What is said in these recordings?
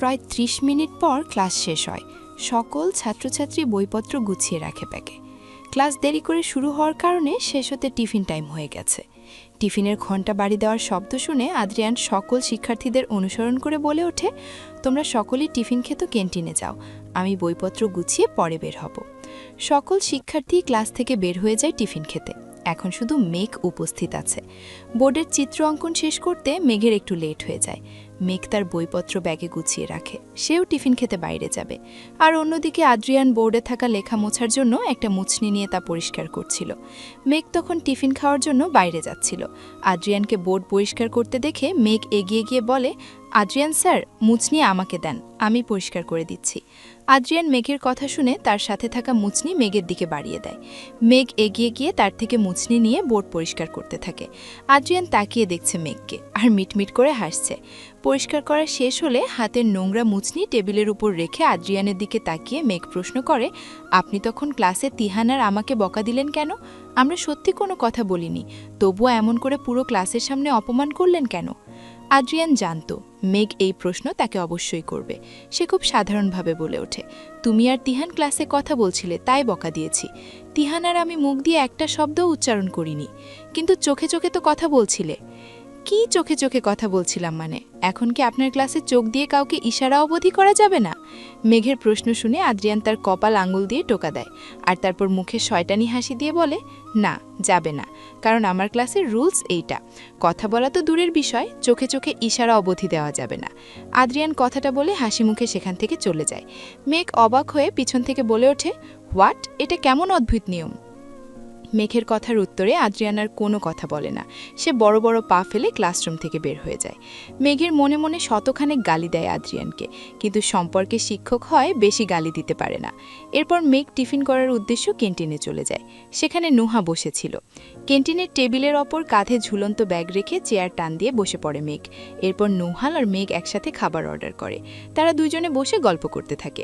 প্রায় ৩০ মিনিট পর ক্লাস শেষ হয়। সকল ছাত্রছাত্রী বইপত্র গুছিয়ে রাখে ব্যাগে। ক্লাস দেরি করে শুরু হওয়ার কারণে শেষ হতে টিফিন টাইম হয়ে গেছে। টিফিনের ঘণ্টা বাড়ি দেওয়ার শব্দ শুনে আদ্রিয়ান সকল শিক্ষার্থীদের অনুসরণ করে বলে ওঠে, তোমরা সকলেই টিফিন খেতে ক্যান্টিনে যাও, আমি বইপত্র গুছিয়ে পরে বের হব। সকল শিক্ষার্থী ক্লাস থেকে বের হয়ে যায় টিফিন খেতে। এখন শুধু মেঘ উপস্থিত আছে। বোর্ডের চিত্র অঙ্কন শেষ করতে মেঘের একটু লেট হয়ে যায়। মেঘ তার বইপত্র ব্যাগে গুছিয়ে রাখে, সেও টিফিন খেতে বাইরে যাবে। আর অন্যদিকে আদ্রিয়ান বোর্ডে থাকা লেখা মোছার জন্য একটা মুছনি নিয়ে তা পরিষ্কার করছিল। মেঘ তখন টিফিন খাওয়ার জন্য বাইরে যাচ্ছিল। আদ্রিয়ানকে বোর্ড পরিষ্কার করতে দেখে মেঘ এগিয়ে গিয়ে বলে, আদ্রিয়ান স্যার, মুছনি আমাকে দেন, আমি পরিষ্কার করে দিচ্ছি। আদ্রিয়ান মেঘের কথা শুনে তার সাথে থাকা মুছনি মেঘের দিকে বাড়িয়ে দেয়। মেঘ এগিয়ে গিয়ে তার থেকে মুছনি নিয়ে বোর্ড পরিষ্কার করতে থাকে। আদ্রিয়ান তাকিয়ে দেখছে মেঘকে আর মিটমিট করে হাসছে। পরিষ্কার করা শেষ হলে হাতের নোংরা মুছনি টেবিলের উপর রেখে আদ্রিয়ানের দিকে তাকিয়ে মেঘ প্রশ্ন করে, আপনি তখন ক্লাসে তিহানার আমাকে বকা দিলেন কেন? আমরা সত্যি কোনো কথা বলিনি, তবুও এমন করে পুরো ক্লাসের সামনে অপমান করলেন কেন? আদ্রিয়ান জানত মেঘ এই প্রশ্ন তাকে অবশ্যই করবে। সে খুব সাধারণভাবে বলে ওঠে, তুমি আর তিহান ক্লাসে কথা বলছিলে, তাই বকা দিয়েছি। তিহান আর আমি মুখ দিয়ে একটা শব্দও উচ্চারণ করিনি, কিন্তু চোখে চোখে তো কথা বলছিলে। কি চোখে চোখে কথা বলছিলাম মানে? এখন কি আপনার ক্লাসে চোখ দিয়ে কাউকে ইশারা অবধি করা যাবে না? মেঘের প্রশ্ন শুনে আদ্রিয়ান তার কপাল আঙুল দিয়ে টোকা দেয় আর তারপর মুখে শয়তানি হাসি দিয়ে বলে, না, যাবে না, কারণ আমার ক্লাসের রুলস এইটা। কথা বলা তো দূরের বিষয়, চোখে চোখে ইশারা অবধি দেওয়া যাবে না। আদ্রিয়ান কথাটা বলে হাসি মুখে সেখান থেকে চলে যায়। মেঘ অবাক হয়ে পিছন থেকে বলে ওঠে, হোয়াট, এটা কেমন অদ্ভুত নিয়ম? মেঘের কথার উত্তরে আদ্রিয়ান আর কোনো কথা বলে না। সে বড় বড় পা ফেলে ক্লাসরুম থেকে বের হয়ে যায়। মেঘের মনে মনে শতখানেক গালি দেয় আদ্রিয়ানকে, কিন্তু সম্পর্কে শিক্ষক হয় বেশি গালি দিতে পারে না। এরপর মেঘ টিফিন করার উদ্দেশ্য ক্যান্টিনে চলে যায়। সেখানে নুহা বসেছিল। ক্যান্টিনের টেবিলের ওপর কাঁধে ঝুলন্ত ব্যাগ রেখে চেয়ার টান দিয়ে বসে পড়ে মেঘ। এরপর নুহাল আর মেঘ একসাথে খাবার অর্ডার করে। তারা দুজনে বসে গল্প করতে থাকে।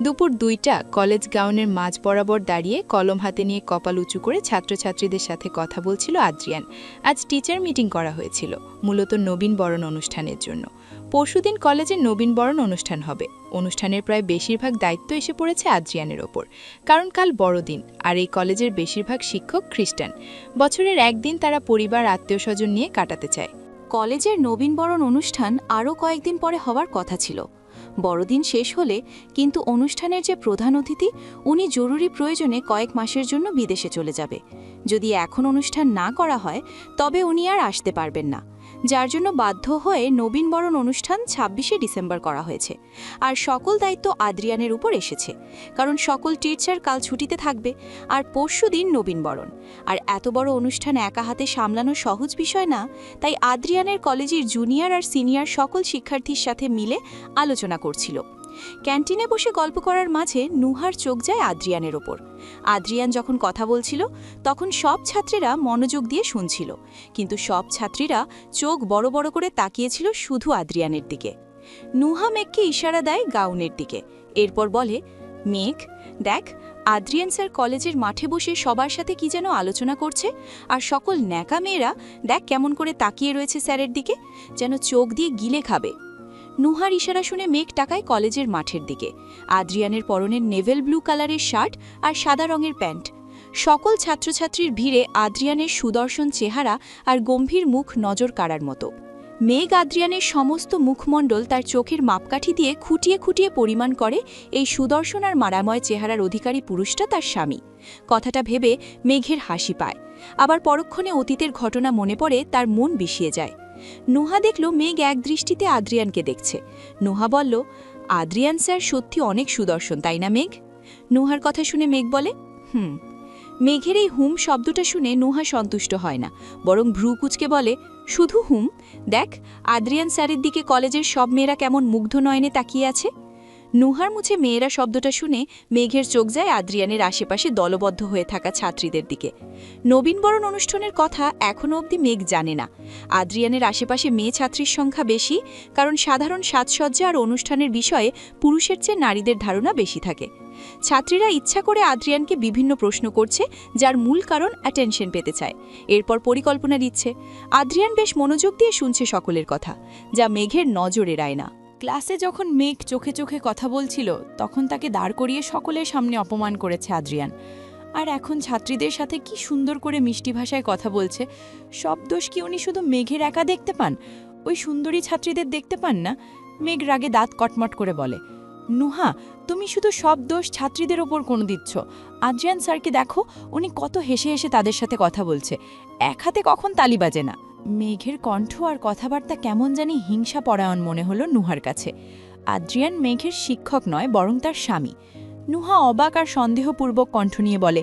দুপুর 2টা কলেজ গাউনের মাঝ বরাবর দাঁড়িয়ে কলম হাতে নিয়ে কপাল উঁচু করে ছাত্রছাত্রীদের সাথে কথা বলছিল আদ্রিয়ান। আজ টিচার মিটিং করা হয়েছিল, মূলত নবীন বরণ অনুষ্ঠানের জন্য। পরশুদিন কলেজে নবীন বরণ অনুষ্ঠান হবে। অনুষ্ঠানের প্রায় বেশিরভাগ দায়িত্ব এসে পড়েছে আদ্রিয়ানের ওপর, কারণ কাল বড়দিন আর এই কলেজের বেশিরভাগ শিক্ষক খ্রিস্টান। বছরের একদিন তারা পরিবার আত্মীয়স্বজন নিয়ে কাটাতে চায়। কলেজের নবীনবরণ অনুষ্ঠান আরও কয়েকদিন পরে হওয়ার কথা ছিল। বড়দিন শেষ হলে কিন্তু অনুষ্ঠানের যে প্রধান অতিথি, উনি জরুরি প্রয়োজনে কয়েক মাসের জন্য বিদেশে চলে যাবে। যদি এখন অনুষ্ঠান না করা হয় তবে উনি আর আসতে পারবেন না, যার জন্য বাধ্য হয়ে নবীনবরণ অনুষ্ঠান 26শে ডিসেম্বর করা হয়েছে। আর সকল দায়িত্ব আদ্রিয়ানের উপর এসেছে, কারণ সকল টিচার কাল ছুটিতে থাকবে আর পরশুদিন নবীনবরণ। আর এত বড় অনুষ্ঠান একা হাতে সামলানো সহজ বিষয় না, তাই আদ্রিয়ানের কলেজের জুনিয়র আর সিনিয়র সকল শিক্ষার্থীর সাথে মিলে আলোচনা করছিল। ক্যান্টিনে বসে গল্প করার মাঝে নুহার চোখ যায় আদ্রিয়ানের ওপর। আদ্রিয়ান যখন কথা বলছিল তখন সব ছাত্রীরা মনোযোগ দিয়ে শুনছিল, কিন্তু সব ছাত্রীরা চোখ বড় বড় করে তাকিয়েছিল শুধু আদ্রিয়ানের দিকে। নুহা মেঘকে ইশারা দেয় গাউনের দিকে। এরপর বলে, মেঘ, দেখ, আদ্রিয়ান স্যার কলেজের মাঠে বসে সবার সাথে কি যেন আলোচনা করছে, আর সকল ন্যাকা মেয়েরা দেখ কেমন করে তাকিয়ে রয়েছে স্যারের দিকে, যেন চোখ দিয়ে গিলে খাবে। নুহার ইশারা শুনে মেঘ তাকায় কলেজের মাঠের দিকে। আদ্রিয়ানের পরনের নেভেল ব্লু কালারের শার্ট আর সাদা রঙের প্যান্ট। সকল ছাত্রছাত্রীর ভিড়ে আদ্রিয়ানের সুদর্শন চেহারা আর গম্ভীর মুখ নজর কাড়ার মতো। মেঘ আদ্রিয়ানের সমস্ত মুখমণ্ডল তার চোখের মাপকাঠি দিয়ে খুঁটিয়ে খুঁটিয়ে পরিমাণ করে এই সুদর্শন আর মারাময় চেহারার অধিকারী পুরুষটা তার স্বামী। কথাটা ভেবে মেঘের হাসি পায়, আবার পরক্ষণে অতীতের ঘটনা মনে পড়ে তার মন বিষিয়ে যায়। নুহা দেখল মেঘ এক দৃষ্টিতে আদ্রিয়ানকে দেখছে। নুহা বলল, আদ্রিয়ান স্যার সত্যি অনেক সুদর্শন, তাই না মেঘ? নুহার কথা শুনে মেঘ বলে, হুম। মেঘের এই হুম শব্দটা শুনে নুহা সন্তুষ্ট হয় না, বরং ভ্রু কুচকে বলে, শুধু হুম? দেখ, আদ্রিয়ান স্যারের দিকে কলেজের সব মেয়েরা কেমন মুগ্ধ নয়নে তাকিয়ে আছে। নুহার মুছে মেয়েরা শব্দটা শুনে মেঘের চোখ যায় আদ্রিয়ানের আশেপাশে দলবদ্ধ হয়ে থাকা ছাত্রীদের দিকে। নবীনবরণ অনুষ্ঠানের কথা এখনও অবধি মেঘ জানে না। আদ্রিয়ানের আশেপাশে মেয়ে ছাত্রীর সংখ্যা বেশি, কারণ সাধারণ সাজসজ্জা আর অনুষ্ঠানের বিষয়ে পুরুষের চেয়ে নারীদের ধারণা বেশি থাকে। ছাত্রীরা ইচ্ছা করে আদ্রিয়ানকে বিভিন্ন প্রশ্ন করছে, যার মূল কারণ অ্যাটেনশন পেতে চায়। এরপর পরিকল্পনা দিচ্ছে। আদ্রিয়ান বেশ মনোযোগ দিয়ে শুনছে সকলের কথা, যা মেঘের নজর এড়ায় না। ক্লাসে যখন মেঘ চোখে চোখে কথা বলছিল তখন তাকে দাঁড় করিয়ে সকলের সামনে অপমান করেছে আদ্রিয়ান। আর এখন ছাত্রীদের সাথে কি সুন্দর করে মিষ্টি ভাষায় কথা বলছে। সব দোষ কি উনি শুধু মেঘের একা দেখতে পান? ওই সুন্দরী ছাত্রীদের দেখতে পান না? মেঘ রাগে দাঁত কটমট করে বলে, নুহা, তুমি শুধু সব দোষ ছাত্রীদের ওপর কোনো দিচ্ছ। আদ্রিয়ান স্যারকে দেখো, উনি কত হেসে হেসে তাদের সাথে কথা বলছে, এক হাতে কখন তালি বাজে না। মেঘের কণ্ঠ আর কথাবার্তা কেমন জানি হিংসা পরায়ণ মনে হলো নুহার কাছে। আদ্রিয়ান মেঘের শিক্ষক নয়, বরং তার স্বামী। নুহা অবাক আর সন্দেহপূর্বক কণ্ঠ নিয়ে বলে,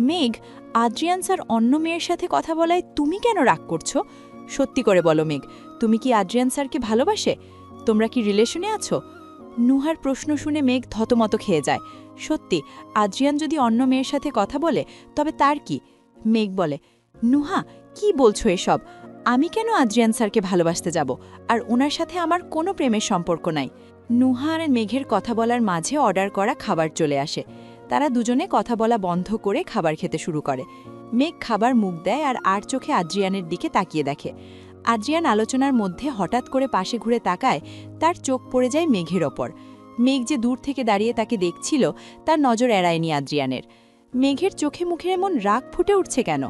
মেঘ, আদ্রিয়ান স্যার অন্য মেয়ের সাথে কথা বলায় তুমি কেন রাগ করছো? সত্যি করে বলো মেঘ, তুমি কি আদ্রিয়ান স্যারকে ভালোবাসে? তোমরা কি রিলেশনে আছো? নুহার প্রশ্ন শুনে মেঘ থতমত খেয়ে যায়। সত্যি, আদ্রিয়ান যদি অন্য মেয়ের সাথে কথা বলে তবে তার কি? মেঘ বলে, নুহা, কি বলছো এসব? আমি কেন আদ্রিয়ান স্যারকে ভালোবাসতে যাব? আর ওনার সাথে আমার কোনো প্রেমের সম্পর্ক নাই। নুহা আর মেঘের কথা বলার মাঝে অর্ডার করা খাবার চলে আসে। তারা দুজনে কথা বলা বন্ধ করে খাবার খেতে শুরু করে। মেঘ খাবার মুখ দেয় আর চোখে আদ্রিয়ানের দিকে তাকিয়ে দেখে। আদ্রিয়ান আলোচনার মধ্যে হঠাৎ করে পাশে ঘুরে তাকায়, তার চোখ পড়ে যায় মেঘের ওপর। মেঘ যে দূর থেকে দাঁড়িয়ে তাকে দেখছিল, তার নজর এড়ায়নি আদ্রিয়ানের। মেঘের চোখে মুখে এমন রাগ ফুটে উঠছে কেন?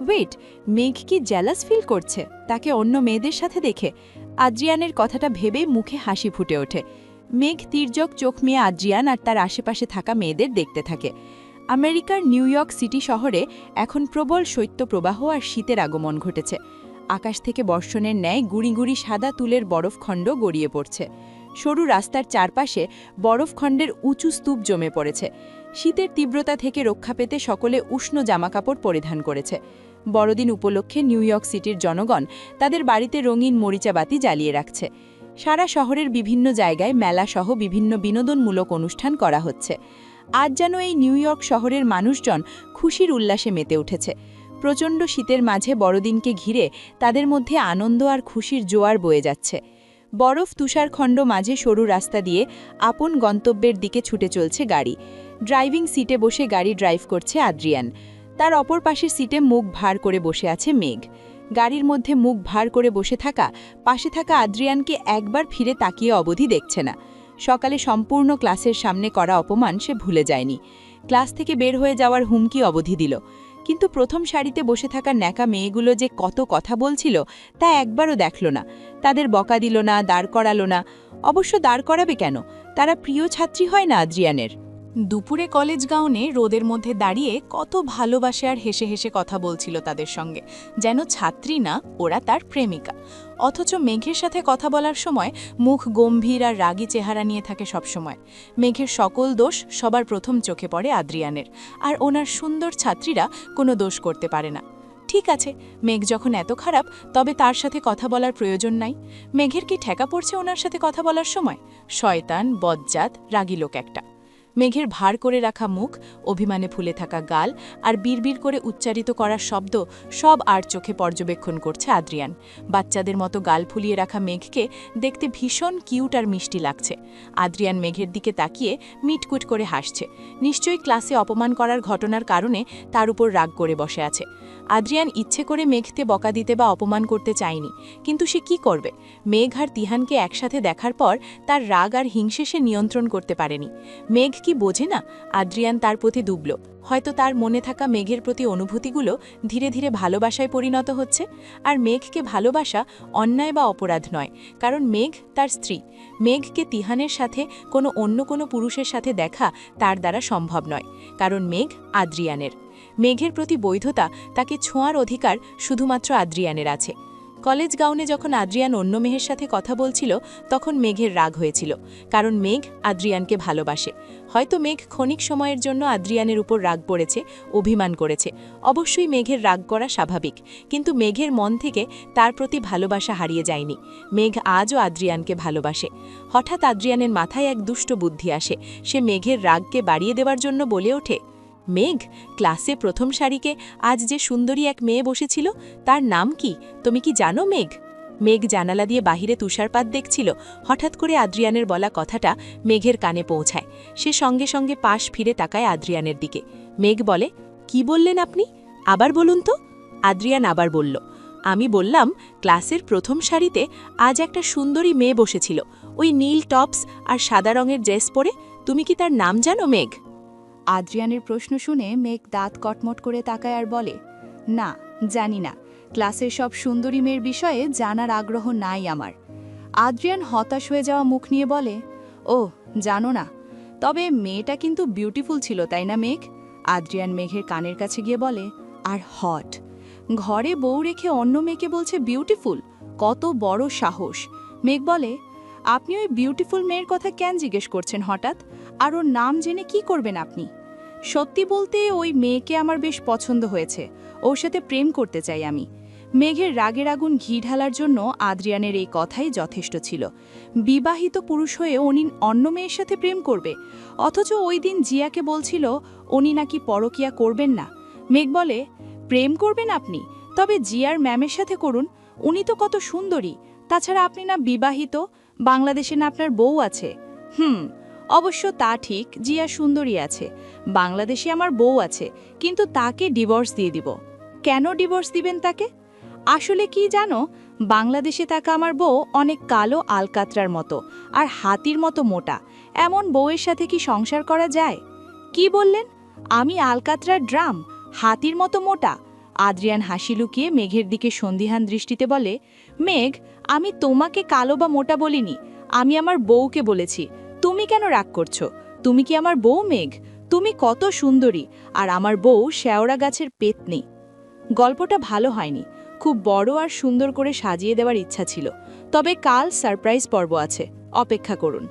ওয়েট, মেঘ কি জেলাস ফিল করছে তাকে অন্য মেয়েদের সাথে দেখে? আদ্রিয়ানের কথাটা ভেবে মুখে হাসি ফুটে ওঠে। মেঘ তির্যক চোখ মেয়ে আদ্রিয়ান আর তার আশেপাশে থাকা মেয়েদের দেখতে থাকে। আমেরিকার নিউ ইয়র্ক সিটি শহরে এখন প্রবল শৈত্যপ্রবাহ আর শীতের আগমন ঘটেছে। আকাশ থেকে বর্ষণের ন্যায় গুঁড়ি গুঁড়ি সাদা তুলের বরফখণ্ড গড়িয়ে পড়ছে। সরু রাস্তার চারপাশে বরফখণ্ডের উঁচু স্তূপ জমে পড়েছে। শীতের তীব্রতা থেকে রক্ষা পেতে সকলে উষ্ণ জামাকাপড় পরিধান করেছে। বড়দিন উপলক্ষে নিউ ইয়র্ক সিটির জনগণ তাদের বাড়িতে রঙিন মরিচাবাতি জ্বালিয়ে রাখছে। সারা শহরের বিভিন্ন জায়গায় মেলাসহ বিভিন্ন বিনোদনমূলক অনুষ্ঠান করা হচ্ছে। আজ যেন এই নিউ ইয়র্ক শহরের মানুষজন খুশির উল্লাসে মেতে উঠেছে। প্রচণ্ড শীতের মাঝে বড়দিনকে ঘিরে তাদের মধ্যে আনন্দ আর খুশির জোয়ার বয়ে যাচ্ছে। বরফ তুষারখণ্ড মাঝে সরু রাস্তা দিয়ে আপন গন্তব্যের দিকে ছুটে চলছে গাড়ি। ড্রাইভিং সিটে বসে গাড়ি ড্রাইভ করছে আদ্রিয়ান। তার অপর পাশের সিটে মুখ ভার করে বসে আছে মেঘ। গাড়ির মধ্যে মুখ ভার করে বসে থাকা পাশে থাকা আদ্রিয়ানকে একবার ফিরে তাকিয়ে অবধি দেখছে না। সকালে সম্পূর্ণ ক্লাসের সামনে করা অপমান সে ভুলে যায়নি। ক্লাস থেকে বের হয়ে যাওয়ার হুমকি অবধি দিল। কিন্তু প্রথম সারিতে বসে থাকা ন্যাকা মেয়েগুলো যে কত কথা বলছিল তা একবারও দেখল না। তাদের বকা দিল না, দাঁড় করালো না। অবশ্য দাঁড় করাবে কেন? তারা প্রিয় ছাত্রী হয় না আদ্রিয়ানের। দুপুরে কলেজ গাউনে রোদের মধ্যে দাঁড়িয়ে কত ভালোবাসে আর হেসে হেসে কথা বলছিল তাদের সঙ্গে, যেন ছাত্রী না, ওরা তার প্রেমিকা। অথচ মেঘের সাথে কথা বলার সময় মুখ গম্ভীর আর রাগী চেহারা নিয়ে থাকে সবসময়। মেঘের সকল দোষ সবার প্রথম চোখে পড়ে আদ্রিয়ানের, আর ওনার সুন্দর ছাত্রীরা কোনো দোষ করতে পারে না। ঠিক আছে, মেঘ যখন এত খারাপ তবে তার সাথে কথা বলার প্রয়োজন নাই। মেঘের কি ঠেকা পড়ছে ওনার সাথে কথা বলার সময়? শয়তান, বজ্জাত, রাগী লোক একটা। মেঘের ভার করে রাখা মুখ, অভিমানে ফুলে থাকা গাল আর বিড়বিড় করে উচ্চারিত করা শব্দ সব আর চোখে পর্যবেক্ষণ করছে আদ্রিয়ান। বাচ্চাদের মতো গাল ফুলিয়ে রাখা মেঘকে দেখতে ভীষণ কিউট আর মিষ্টি লাগছে। আদ্রিয়ান মেঘের দিকে তাকিয়ে মিটকুট করে হাসছে। নিশ্চয়ই ক্লাসে অপমান করার ঘটনার কারণে তার উপর রাগ করে বসে আছে। আদ্রিয়ান ইচ্ছে করে মেঘকে বকা দিতে বা অপমান করতে চায়নি, কিন্তু সে কি করবে? মেঘ আর তিহানকে একসাথে দেখার পর তার রাগ আর হিংসে সে নিয়ন্ত্রণ করতে পারেনি। মেঘ কি বোঝে না আদ্রিয়ান তার প্রতি ডুবল? হয়তো তার মনে থাকা মেঘের প্রতি অনুভূতিগুলো ধীরে ধীরে ভালোবাসায় পরিণত হচ্ছে। আর মেঘকে ভালোবাসা অন্যায় বা অপরাধ নয়, কারণ মেঘ তার স্ত্রী। মেঘকে তিহানের সাথে অন্য কোনো পুরুষের সাথে দেখা তার দ্বারা সম্ভব নয়, কারণ মেঘ আদ্রিয়ানের। মেঘের প্রতি বৈধতা, তাকে ছোঁয়ার অধিকার শুধুমাত্র আদ্রিয়ানের আছে। কলেজ গাউনে যখন আদ্রিয়ান অন্য মেঘের সাথে কথা বলছিল তখন মেঘের রাগ হয়েছিল, কারণ মেঘ আদ্রিয়ানকে ভালোবাসে। হয়তো মেঘ ক্ষণিক সময়ের জন্য আদ্রিয়ানের উপর রাগ পড়েছে, অভিমান করেছে। অবশ্যই মেঘের রাগ করা স্বাভাবিক, কিন্তু মেঘের মন থেকে তার প্রতি ভালোবাসা হারিয়ে যায়নি। মেঘ আজও আদ্রিয়ানকে ভালোবাসে। হঠাৎ আদ্রিয়ানের মাথায় এক দুষ্ট বুদ্ধি আসে। সে মেঘের রাগকে বাড়িয়ে দেওয়ার জন্য বলে ওঠে, মেঘ, ক্লাসে প্রথম সারিকে আজ যে সুন্দরী এক মেয়ে বসেছিল তার নাম কি তুমি কি জানো মেঘ? মেঘ জানালা দিয়ে বাহিরে তুষারপাত দেখছিল। হঠাৎ করে আদ্রিয়ানের বলা কথাটা মেঘের কানে পৌঁছায়। সে সঙ্গে সঙ্গে পাশ ফিরে তাকায় আদ্রিয়ানের দিকে। মেঘ বলে, কি বললেন আপনি? আবার বলুন তো। আদ্রিয়ান আবার বলল, আমি বললাম ক্লাসের প্রথম সারিতে আজ একটা সুন্দরী মেয়ে বসেছিল, ওই নীল টপস আর সাদা রঙের ড্রেস পরে? তুমি কি তার নাম জানো মেঘ? আদ্রিয়ানের প্রশ্ন শুনে মেঘ দাঁত কটমট করে তাকায় আর বলে, না, জানি না। ক্লাসের সব সুন্দরী মেয়ের বিষয়ে জানার আগ্রহ নাই আমার। আদ্রিয়ান হতাশ হয়ে যাওয়া মুখ নিয়ে বলে, ও, জানো না? তবে মেয়েটা কিন্তু বিউটিফুল ছিল, তাই না মেঘ? আদ্রিয়ান মেঘের কানের কাছে গিয়ে বলে, আর হট। ঘরে বউ রেখে অন্য মেয়েকে বলছে বিউটিফুল, কত বড় সাহস! মেঘ বলে, আপনি ওই বিউটিফুল মেয়ের কথা কেন জিজ্ঞেস করছেন হঠাৎ? আর ওর নাম জেনে কি করবেন আপনি? সত্যি বলতে ওই মেয়েকে আমার বেশ পছন্দ হয়েছে, ওর সাথে প্রেম করতে চাই আমি। মেঘের রাগের আগুন ঘি ঢালার জন্য আদ্রিয়ানের এই কথাই যথেষ্ট ছিল। বিবাহিত পুরুষ হয়ে উনি অন্য মেয়ের সাথে প্রেম করবে, অথচ ওই দিন জিয়াকে বলছিল উনি নাকি পরকিয়া করবেন না। মেঘ বলে, প্রেম করবেন আপনি? তবে জিয়ার ম্যামের সাথে করুন, উনি তো কত সুন্দরী। তাছাড়া আপনি না বিবাহিত, বাংলাদেশে না আপনার বউ আছে? অবশ্য তা ঠিক, জিয়া সুন্দরী আছে, বাংলাদেশে আমার বউ আছে, কিন্তু তাকে ডিভোর্স দিয়ে দিব। কেন ডিভোর্স দিবেন তাকে? আসলে কি জানো, বাংলাদেশে থাকা আমার বউ অনেক কালো আলকাতরার মতো আর হাতির মতো মোটা। এমন বউয়ের সাথে কি সংসার করা যায়? কি বললেন? আমি আলকাতরার ড্রাম, হাতির মতো মোটা? আদ্রিয়ান হাসি লুকিয়ে মেঘের দিকে সন্দিহান দৃষ্টিতে বলে, মেঘ, আমি তোমাকে কালো বা মোটা বলিনি, আমি আমার বউকে বলেছি। তুমি কেন রাগ করছো? তুমি কি আমার বউ মেঘ? তুমি কত সুন্দরী, আর আমার বউ শেওড়া গাছের পেতনি। গল্পটা ভালো হয়নি, খুব বড় আর সুন্দর করে সাজিয়ে দেওয়ার ইচ্ছা ছিল, তবে কাল সারপ্রাইজ পর্ব আছে, অপেক্ষা করুন।